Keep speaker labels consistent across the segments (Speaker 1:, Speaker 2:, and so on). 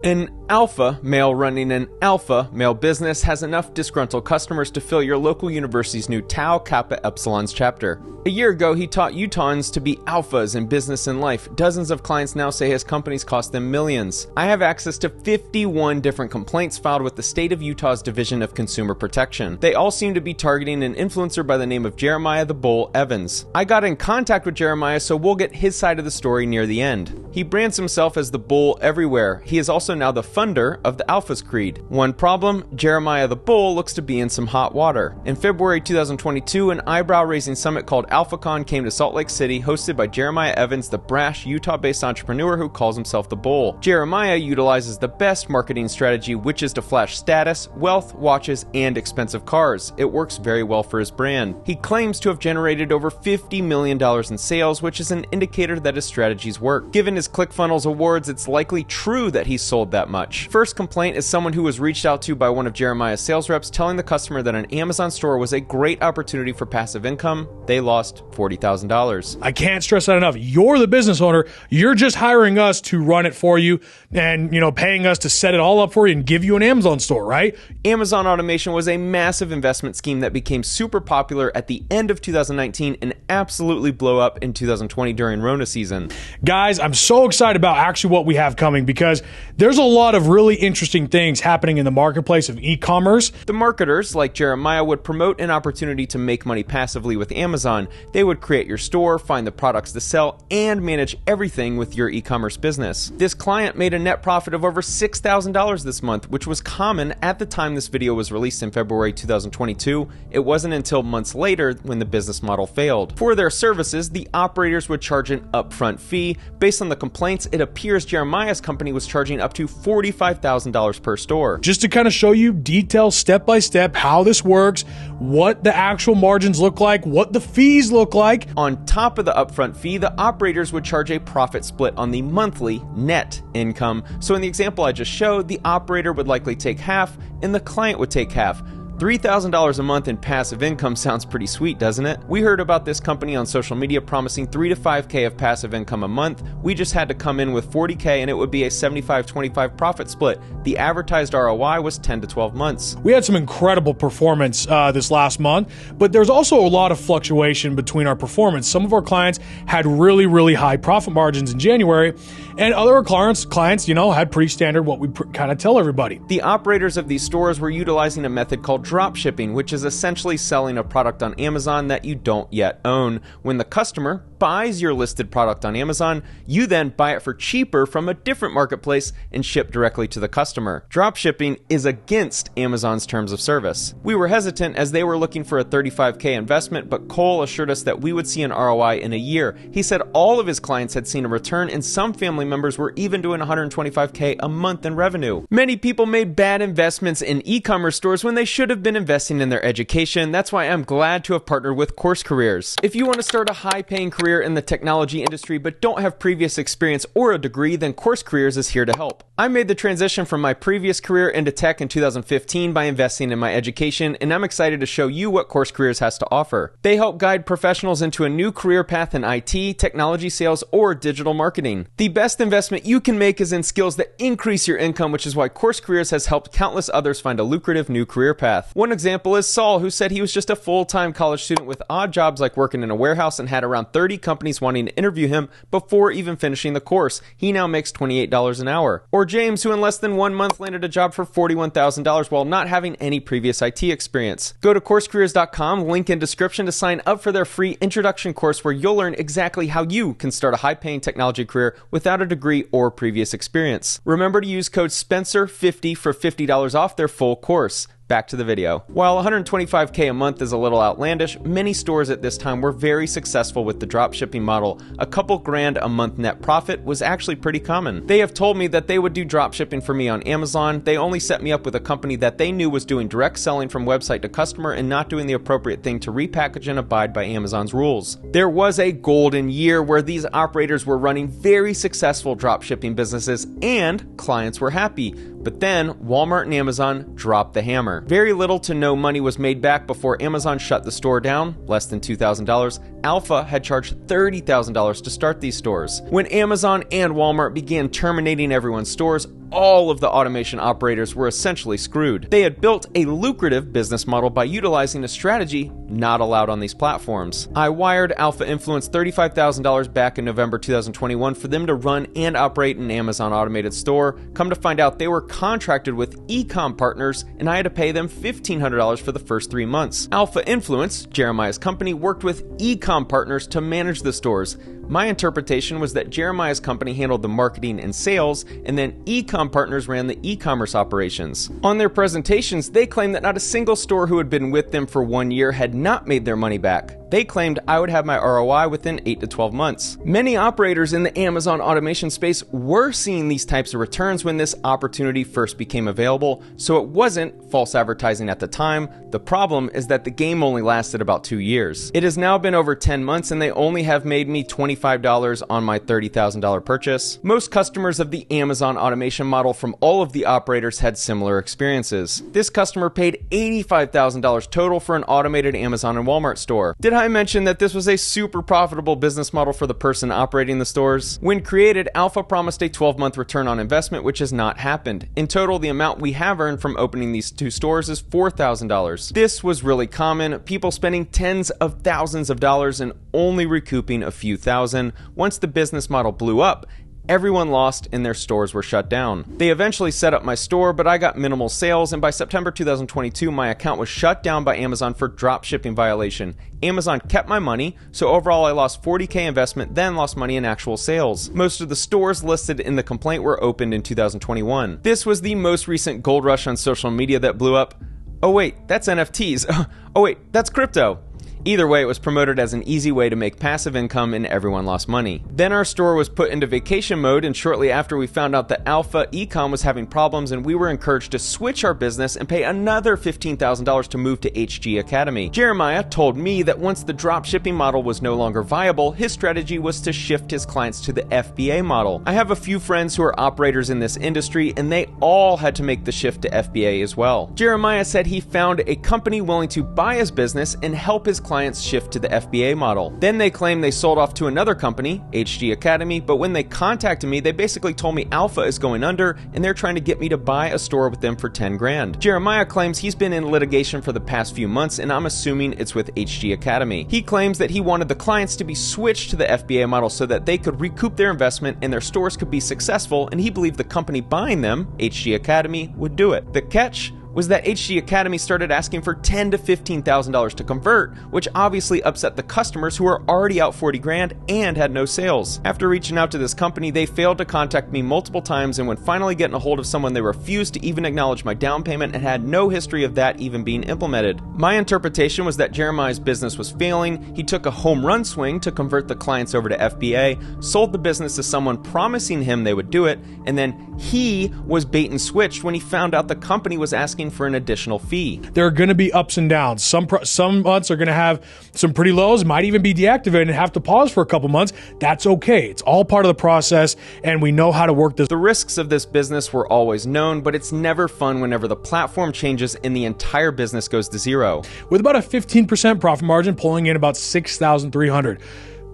Speaker 1: An alpha male running an alpha male business has enough disgruntled customers to fill your local university's new Tau Kappa Epsilon's chapter. A year ago, he taught Utahns to be alphas in business and life. Dozens of clients now say his companies cost them millions. I have access to 51 different complaints filed with the state of Utah's Division of Consumer Protection. They all seem to be targeting an influencer by the name of Jeremiah the Bull Evans. I got in contact with Jeremiah, so we'll get his side of the story near the end. He brands himself as the Bull everywhere. He is also now the funder of the Alphas Creed. One problem, Jeremiah the Bull looks to be in some hot water. In February 2022, an eyebrow-raising summit called AlphaCon came to Salt Lake City, hosted by Jeremiah Evans, the brash Utah-based entrepreneur who calls himself the Bull. Jeremiah utilizes the best marketing strategy, which is to flash status, wealth, watches, and expensive cars. It works very well for his brand. He claims to have generated over $50 million in sales, which is an indicator that his strategies work. Given his ClickFunnels awards, it's likely true that he sold that much. First complaint is someone who was reached out to by one of Jeremiah's sales reps telling the customer that an Amazon store was a great opportunity for passive income. They lost $40,000.
Speaker 2: I can't stress that enough. You're the business owner. You're just hiring us to run it for you and, paying us to set it all up for you and give you an Amazon store, right?
Speaker 1: Amazon automation was a massive investment scheme that became super popular at the end of 2019 and absolutely blew up in 2020 during Rona season.
Speaker 2: Guys, I'm so excited about actually what we have coming because there's a lot of really interesting things happening in the marketplace of e-commerce.
Speaker 1: The marketers, like Jeremiah, would promote an opportunity to make money passively with Amazon. They would create your store, find the products to sell, and manage everything with your e-commerce business. This client made a net profit of over $6,000 this month, which was common at the time this video was released in February 2022. It wasn't until months later when the business model failed. For their services, the operators would charge an upfront fee. Based on the complaints, it appears Jeremiah's company was charging up to $45,000 per store.
Speaker 2: Just to kind of show you detail step by step how this works, what the actual margins look like, what the fees look like.
Speaker 1: On top of the upfront fee, the operators would charge a profit split on the monthly net income. So in the example I just showed, the operator would likely take half and the client would take half. $3,000 a month in passive income sounds pretty sweet, doesn't it? We heard about this company on social media promising $3 to $5K of passive income a month. We just had to come in with $40K and it would be a 75-25 profit split. The advertised ROI was 10 to 12 months.
Speaker 2: We had some incredible performance this last month, but there's also a lot of fluctuation between our performance. Some of our clients had really, really high profit margins in January, and other clients, had pretty standard what we kind of tell everybody.
Speaker 1: The operators of these stores were utilizing a method called drop shipping, which is essentially selling a product on Amazon that you don't yet own. When the customer buys your listed product on Amazon, you then buy it for cheaper from a different marketplace and ship directly to the customer. Drop shipping is against Amazon's terms of service. We were hesitant as they were looking for a $35K investment, but Cole assured us that we would see an ROI in a year. He said all of his clients had seen a return and some family members were even doing $125K a month in revenue. Many people made bad investments in e-commerce stores when they should have been investing in their education. That's why I'm glad to have partnered with Course Careers. If you want to start a high-paying career in the technology industry but don't have previous experience or a degree, then Course Careers is here to help. I made the transition from my previous career into tech in 2015 by investing in my education, and I'm excited to show you what Course Careers has to offer. They help guide professionals into a new career path in IT, technology sales, or digital marketing. The best investment you can make is in skills that increase your income, which is why Course Careers has helped countless others find a lucrative new career path. One example is Saul, who said he was just a full-time college student with odd jobs like working in a warehouse and had around 30 companies wanting to interview him before even finishing the course. He now makes $28 an hour. Or James, who in less than 1 month landed a job for $41,000 while not having any previous IT experience. Go to CourseCareers.com, link in description, to sign up for their free introduction course where you'll learn exactly how you can start a high-paying technology career without a degree or previous experience. Remember to use code SPENCER50 for $50 off their full course. Back to the video. While $125K a month is a little outlandish, many stores at this time were very successful with the drop shipping model. A couple grand a month net profit was actually pretty common. They have told me that they would do drop shipping for me on Amazon. They only set me up with a company that they knew was doing direct selling from website to customer and not doing the appropriate thing to repackage and abide by Amazon's rules. There was a golden year where these operators were running very successful drop shipping businesses and clients were happy. But then Walmart and Amazon dropped the hammer. Very little to no money was made back before Amazon shut the store down, less than $2,000. Alpha had charged $30,000 to start these stores. When Amazon and Walmart began terminating everyone's stores, all of the automation operators were essentially screwed. They had built a lucrative business model by utilizing a strategy not allowed on these platforms. I wired Alpha Influence $35,000 back in November 2021 for them to run and operate an Amazon automated store. Come to find out, they were contracted with e-com partners, and I had to pay them $1,500 for the first 3 months. Alpha Influence, Jeremiah's company, worked with e-com partners to manage the stores. My interpretation was that Jeremiah's company handled the marketing and sales, and then e-com partners ran the e-commerce operations. On their presentations, they claimed that not a single store who had been with them for 1 year had not made their money back. They claimed I would have my ROI within 8 to 12 months. Many operators in the Amazon automation space were seeing these types of returns when this opportunity first became available, so it wasn't false advertising at the time. The problem is that the game only lasted about 2 years. It has now been over 10 months and they only have made me $25 on my $30,000 purchase. Most customers of the Amazon automation model from all of the operators had similar experiences. This customer paid $85,000 total for an automated Amazon and Walmart store. Did I mention that this was a super profitable business model for the person operating the stores? When created, Alpha promised a 12-month return on investment, which has not happened. In total, the amount we have earned from opening these 2 stores is $4,000. This was really common, people spending tens of thousands of dollars and only recouping a few thousand. Once the business model blew up, everyone lost and their stores were shut down. They eventually set up my store, but I got minimal sales, and by September 2022, my account was shut down by Amazon for drop shipping violation. Amazon kept my money, so overall I lost $40,000 investment, then lost money in actual sales. Most of the stores listed in the complaint were opened in 2021. This was the most recent gold rush on social media that blew up. Oh wait, that's NFTs. Oh wait, that's crypto. Either way, it was promoted as an easy way to make passive income and everyone lost money. Then our store was put into vacation mode, and shortly after we found out that Alpha Ecom was having problems, and we were encouraged to switch our business and pay another $15,000 to move to HG Academy. Jeremiah told me that once the drop shipping model was no longer viable, his strategy was to shift his clients to the FBA model. I have a few friends who are operators in this industry, and they all had to make the shift to FBA as well. Jeremiah said he found a company willing to buy his business and help his clients shift to the FBA model. Then they claimed they sold off to another company, HG Academy, but when they contacted me, they basically told me Alpha is going under and they're trying to get me to buy a store with them for 10 grand. Jeremiah claims he's been in litigation for the past few months, and I'm assuming it's with HG Academy. He claims that he wanted the clients to be switched to the FBA model so that they could recoup their investment and their stores could be successful, and he believed the company buying them, HG Academy, would do it. The catch was that HG Academy started asking for $10,000 to $15,000 to convert, which obviously upset the customers who were already out 40 grand and had no sales. After reaching out to this company, they failed to contact me multiple times, and when finally getting a hold of someone, they refused to even acknowledge my down payment and had no history of that even being implemented. My interpretation was that Jeremiah's business was failing. He took a home run swing to convert the clients over to FBA, sold the business to someone promising him they would do it, and then he was bait and switched when he found out the company was asking for an additional fee.
Speaker 2: There are going to be ups and downs. Some months are going to have some pretty lows, might even be deactivated and have to pause for a couple months. That's okay. It's all part of the process, and we know how to work this.
Speaker 1: The risks of this business were always known, but it's never fun whenever the platform changes and the entire business goes to zero.
Speaker 2: With about a 15% profit margin, pulling in about $6,300.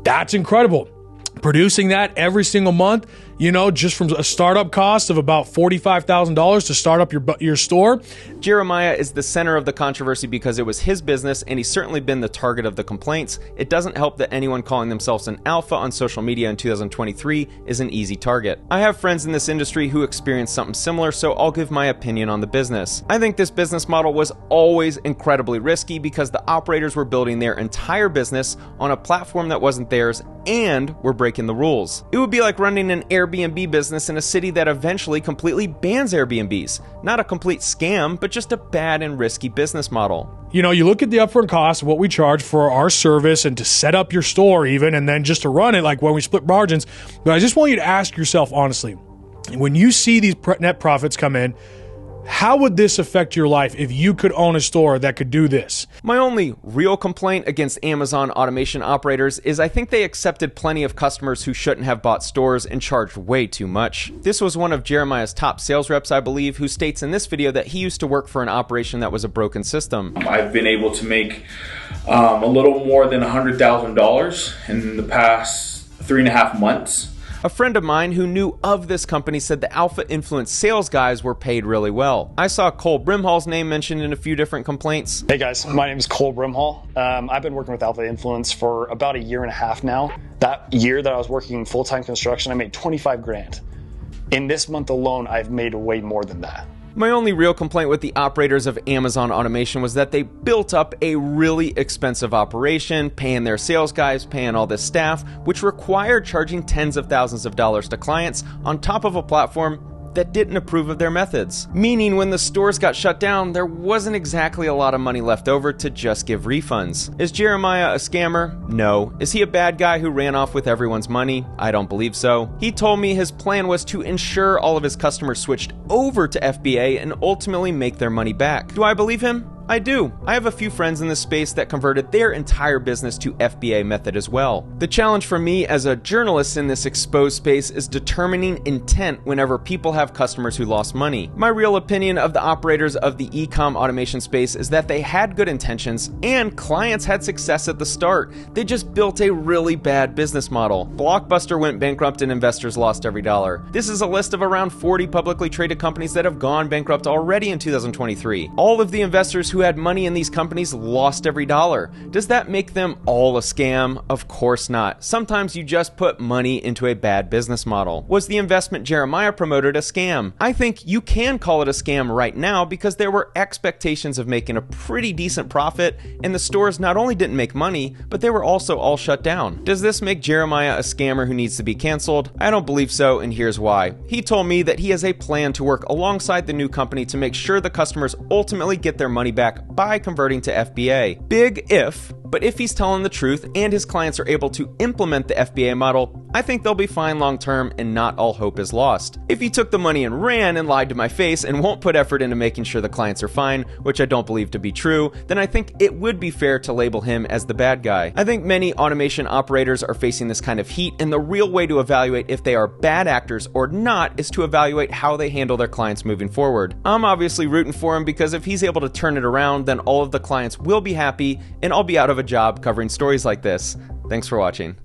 Speaker 2: That's incredible. Producing that every single month, just from a startup cost of about $45,000 to start up your store.
Speaker 1: Jeremiah is the center of the controversy because it was his business, and he's certainly been the target of the complaints. It doesn't help that anyone calling themselves an alpha on social media in 2023 is an easy target. I have friends in this industry who experienced something similar, so I'll give my opinion on the business. I think this business model was always incredibly risky because the operators were building their entire business on a platform that wasn't theirs and were breaking the rules. It would be like running an Airbnb business in a city that eventually completely bans Airbnbs. Not a complete scam, but just a bad and risky business model.
Speaker 2: You look at the upfront cost of what we charge for our service and to set up your store even, and then just to run it, like when we split margins. But I just want you to ask yourself honestly, when you see these net profits come in, How would this affect your life if you could own a store that could do this?
Speaker 1: My only real complaint against Amazon automation operators is I think they accepted plenty of customers who shouldn't have bought stores and charged way too much. This was one of Jeremiah's top sales reps, I believe, who states in this video that he used to work for an operation that was a broken system.
Speaker 3: I've been able to make a little more than $100,000 in the past 3.5 months.
Speaker 1: A friend of mine who knew of this company said the Alpha Influence sales guys were paid really well. I saw Cole Brimhall's name mentioned in a few different complaints.
Speaker 4: Hey guys, my name is Cole Brimhall. I've been working with Alpha Influence for about 1.5 years now. That year that I was working full-time construction, I made 25 grand. In this month alone, I've made way more than that.
Speaker 1: My only real complaint with the operators of Amazon automation was that they built up a really expensive operation, paying their sales guys, paying all this staff, which required charging tens of thousands of dollars to clients on top of a platform that didn't approve of their methods. Meaning when the stores got shut down, there wasn't exactly a lot of money left over to just give refunds. Is Jeremiah a scammer? No. Is he a bad guy who ran off with everyone's money? I don't believe so. He told me his plan was to ensure all of his customers switched over to FBA and ultimately make their money back. Do I believe him? I do. I have a few friends in this space that converted their entire business to FBA method as well. The challenge for me as a journalist in this exposed space is determining intent whenever people have customers who lost money. My real opinion of the operators of the e-com automation space is that they had good intentions and clients had success at the start. They just built a really bad business model. Blockbuster went bankrupt and investors lost every dollar. This is a list of around 40 publicly traded companies that have gone bankrupt already in 2023. All of the investors who had money in these companies lost every dollar. Does that make them all a scam? Of course not. Sometimes you just put money into a bad business model. Was the investment Jeremiah promoted a scam? I think you can call it a scam right now because there were expectations of making a pretty decent profit and the stores not only didn't make money, but they were also all shut down. Does this make Jeremiah a scammer who needs to be canceled? I don't believe so, and here's why. He told me that he has a plan to work alongside the new company to make sure the customers ultimately get their money back by converting to FBA. Big if, but if he's telling the truth and his clients are able to implement the FBA model, I think they'll be fine long term and not all hope is lost. If he took the money and ran and lied to my face and won't put effort into making sure the clients are fine, which I don't believe to be true, then I think it would be fair to label him as the bad guy. I think many automation operators are facing this kind of heat, and the real way to evaluate if they are bad actors or not is to evaluate how they handle their clients moving forward. I'm obviously rooting for him because if he's able to turn it around, then all of the clients will be happy and I'll be out of a job covering stories like this. Thanks for watching.